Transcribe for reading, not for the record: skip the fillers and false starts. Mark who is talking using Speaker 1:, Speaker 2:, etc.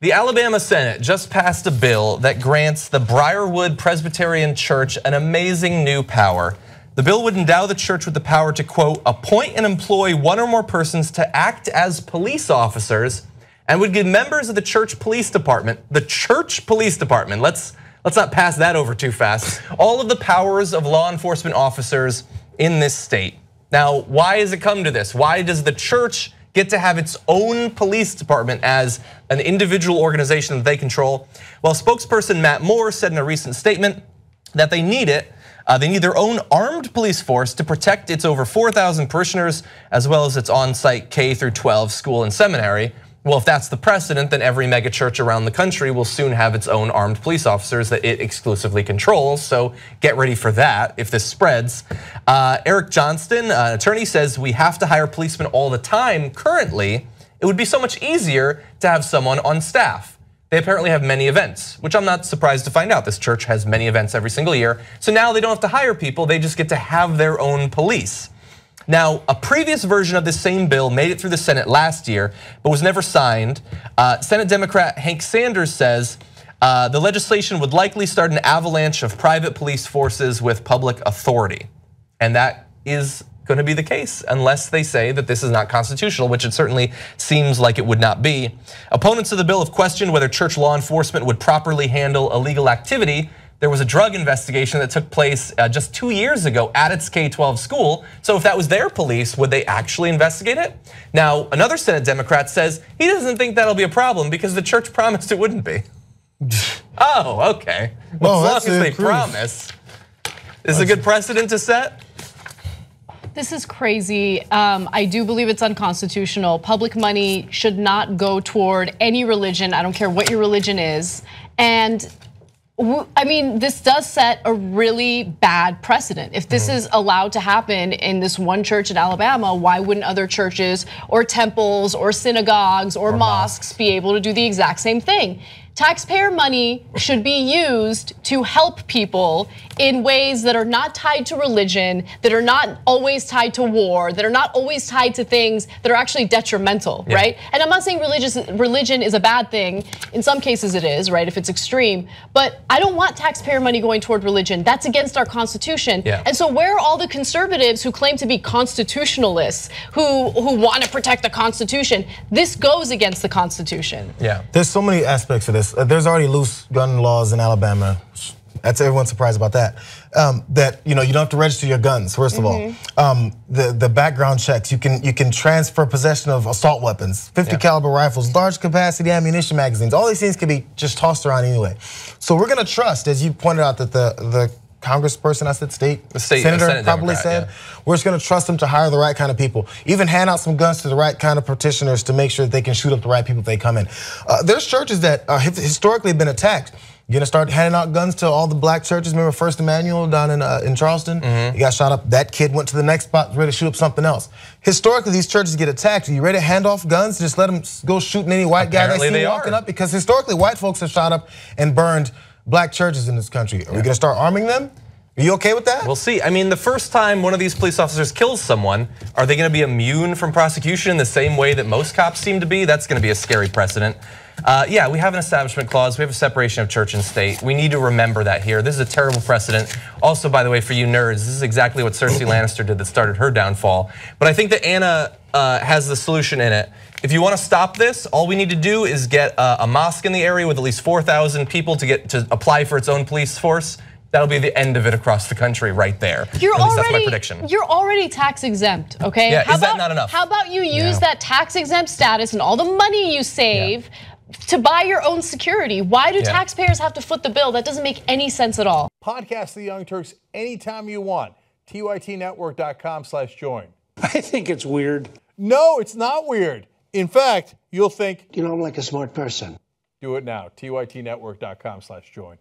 Speaker 1: The Alabama Senate just passed a bill that grants the Briarwood Presbyterian Church an amazing new power. The bill would endow the church with the power to, quote, appoint and employ one or more persons to act as police officers, and would give members of the church police department, let's not pass that over too fast, all of the powers of law enforcement officers in this state. Now, why has it come to this? Why does the church get to have its own police department as an individual organization that they control? Well, spokesperson Matt Moore said in a recent statement that they need it. They need their own armed police force to protect its over 4,000 parishioners, as well as its on-site K through 12 school and seminary. Well, if that's the precedent, then every megachurch around the country will soon have its own armed police officers that it exclusively controls. So get ready for that if this spreads. Eric Johnston, an attorney, says we have to hire policemen all the time currently. It would be so much easier to have someone on staff. They apparently have many events, which I'm not surprised to find out. This church has many events every single year. So now they don't have to hire people, they just get to have their own police. Now, a previous version of this same bill made it through the Senate last year, but was never signed. Senate Democrat Hank Sanders says the legislation would likely start an avalanche of private police forces with public authority. And that is going to be the case unless they say that this is not constitutional, which it certainly seems like it would not be. Opponents of the bill have questioned whether church law enforcement would properly handle illegal activity. There was a drug investigation that took place just 2 years ago at its K-12 school. So if that was their police, would they actually investigate it? Now, another Senate Democrat says he doesn't think that'll be a problem because the church promised it wouldn't be. Oh, okay. Well, as long as they promise. Is it a good precedent to set?
Speaker 2: This is crazy. I do believe it's unconstitutional. Public money should not go toward any religion. I don't care what your religion is. And I mean, this does set a really bad precedent. If this is allowed to happen in this one church in Alabama, why wouldn't other churches or temples or synagogues or mosques be able to do the exact same thing? Taxpayer money should be used to help people in ways that are not tied to religion, that are not always tied to war, that are not always tied to things that are actually detrimental, right? And I'm not saying religion is a bad thing. In some cases it is, right, if it's extreme. But I don't want taxpayer money going toward religion. That's against our Constitution. And so where are all the conservatives who claim to be constitutionalists, who want to protect the Constitution? This goes against the Constitution.
Speaker 3: There's so many aspects of this. There's already loose gun laws in Alabama. That's everyone's surprised about that. That you don't have to register your guns. First of all, the background checks. You can transfer possession of assault weapons, 50 caliber rifles, large capacity ammunition magazines. All these things can be just tossed around anyway. So we're gonna trust, as you pointed out, that the congressperson, I said senator probably said, we're just gonna trust them to hire the right kind of people. Even hand out some guns to the right kind of petitioners to make sure that they can shoot up the right people if they come in. There's churches that have historically been attacked. You're gonna start handing out guns to all the black churches. Remember First Emmanuel down in Charleston? He got shot up. That kid went to the next spot, ready to shoot up something else. Historically, these churches get attacked. Are you ready to hand off guns? Just let them go shooting any white guy they see walking up? Because historically, white folks have shot up and burned black churches in this country. Are we gonna start arming them? Are you okay with that?
Speaker 1: We'll see. I mean, the first time one of these police officers kills someone, are they gonna be immune from prosecution in the same way that most cops seem to be? That's gonna be a scary precedent. Yeah, we have an establishment clause. We have a separation of church and state. We need to remember that here. This is a terrible precedent. Also, by the way, for you nerds, this is exactly what Cersei Lannister did that started her downfall. But I think that Anna has the solution in it. If you want to stop this, all we need to do is get a mosque in the area with at least 4,000 people to apply for its own police force. That'll be the end of it across the country right there. That's my prediction.
Speaker 2: You're already tax exempt, okay?
Speaker 1: Yeah, is that not enough?
Speaker 2: How about you use that tax exempt status and all the money you save to buy your own security? Why do taxpayers have to foot the bill? That doesn't make any sense at all.
Speaker 4: Podcast The Young Turks anytime you want. tytnetwork.com/join.
Speaker 5: I think it's weird.
Speaker 4: No, it's not weird. In fact, you'll think,
Speaker 5: I'm like a smart person.
Speaker 4: Do it now. tytnetwork.com/join.